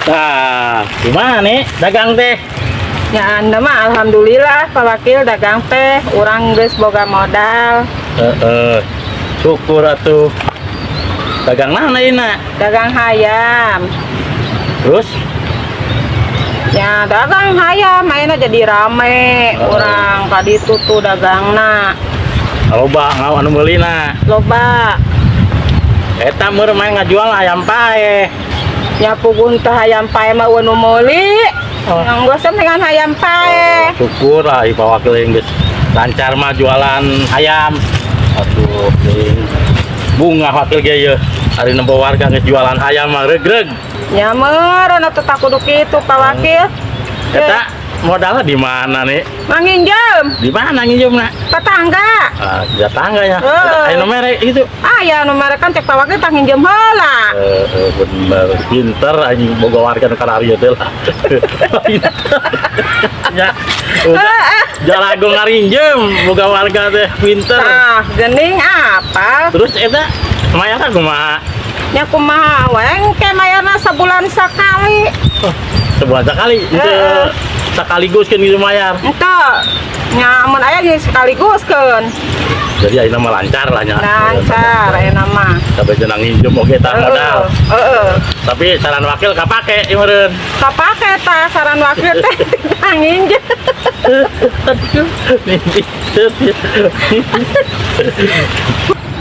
Nah, gimana nih dagang teh? Ya anda mah alhamdulillah Pak Wakil dagang teh urang geus boga modal. Syukur atuh. Dagang mana ini? Dagang hayam. Terus? Ya dagang hayam mainnya jadi rame. Urang tadi tuh dagangna. Loba ngau anu meulina. Loba. Eta meureun main ngajual ayam pae. Ya pugun teh hayam pae mah anu meuli. Nganggosan dengan hayam pae. Syukur lah Pak Wakil yang geus lancar mah jualan ayam. Atuh bunga wakil ge ye. Ari nempo warga geus jualan ayam mah regreg. Ya meureun atuh tak kudu kitu Pak Wakil. Eta modalnya di mana nih? Manginjem. Di mana nginjemna? Tetangga. Ah, tetangga ya. Heeh. Aya nomere itu. Ya nomor kan cek Pak Wakil tak nginjem heula. Bener pinter anjing boga warga nu kararieu teh lah. Ya. Jalago ngarinjem boga warga teh pinter. Tah, geuning apa? Terus eta mayarna kumaha? Nya kumaha we engke mayarna sabulan sakali. Sebulan sekali itu sekaligus kan gitu mayar. Henteu. Nya mun aya geus sekaliguskeun. Jadi ayeuna mah lancar lah nya. Lancar ayeuna mah. Sampai jenang nginjem oge tah modal. Tapi saran wakil kapake ieu meureun. Kapake tah saran wakil teh tah nginjem.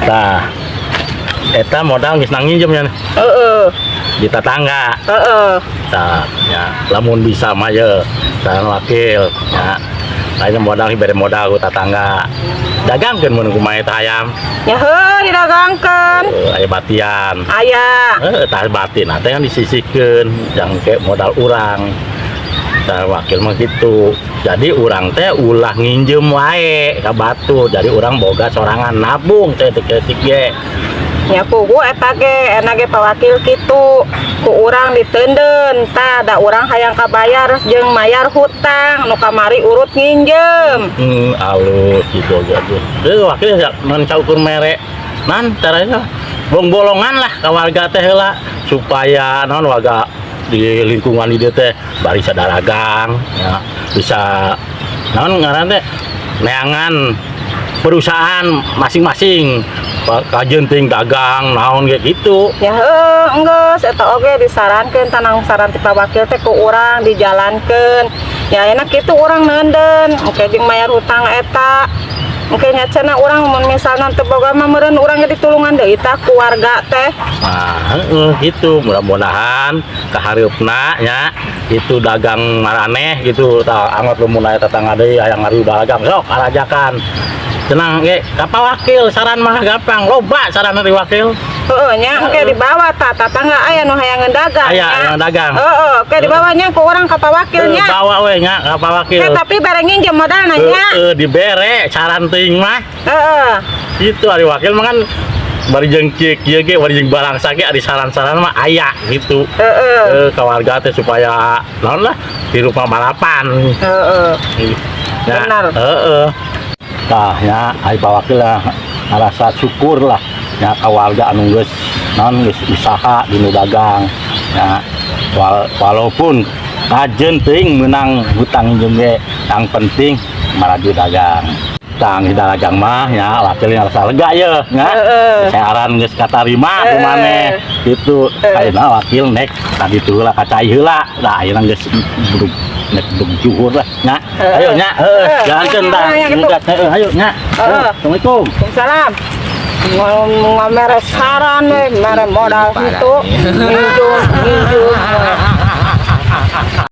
Tah. Eta modal geus nang nginjem nya. Di tetangga. Tah, ya lamun bisa mah ye saran wakil ya. Lain modal bere modal ku tetangga. Dagangkeun mun kumaha eta ayam. Ya heuh didagangkeun. Aya batian. Aya. Tah batin teh kan disisihkeun jangke modal urang. Tah wakil mah gitu. Jadi urang teh ulah nginjem wae ka batu. Jadi urang boga sorangan nabung teh deuk-deuk ge. Ya pugu eta ge enak ge Pak Wakil kitu ku urang diteundeun tah da urang hayang kabayar jeung mayar hutang nu kamari urut nginjem. Alus gitu gitu. Wakil mun saukur mere nan caranya bolong-bolongan lah ka warga teh heula supaya naon warga di lingkungan ieu teh bari sadaragang ya bisa naon ngaran teh neangan perusahaan masing-masing kajenting dagang naon kayak gitu. Ya geus eta oge disarankeun tanang saran ti Pak Wakil teh ku urang dijalankeun. Ya enak kitu urang neundeun engke jeung mayar hutang eta. Engke nya cenah urang mun misalna teu boga mah meureun urang ge ditulungan deui tah ku warga teh. Gitu mudah-mudahan kahareupna nya itu dagang maraneh gitu tah anggot lamun aya tetangga deui hayang ngari dagang sok arajakan. Tenang ge ka Pak Wakil saran mah gampang loba saran dari wakil. Nya engke dibawa tah tetangga aya nu hayang dagang. Aya anu dagang. Oke dibawa nya ku urang ka Pak Wakil nya. Bawa we nya ka Pak Wakil. Tapi bare nginjem modalna nya. Dibere saran teuing mah. Itu ari wakil mah kan bari jeung kieu ge bari jeung barang sage ari saran-saran mah aya gitu. Ka warga teh supaya naon lah hirup mah balapan. Benar. Tah ya ai Pak Wakil lah ngarasa syukur lah ya ka warga anu geus naon geus usaha dinu dagang ya walaupun kajen teuing meunang hutang nginjem ge yang penting maraju dagang. Tang di dagang mah ya wakil ngarasa lega ye nya. Saran geus katarima ku maneh kitu ayeuna wakil nek tadi tuh lah kacai heula da ayeuna geus nek juhur lah nya. Ayo nya jalankeun tah ayo nya. Assalamualaikum. Waalaikumsalam. Ngomere saran we mere modal kitu. Nginjem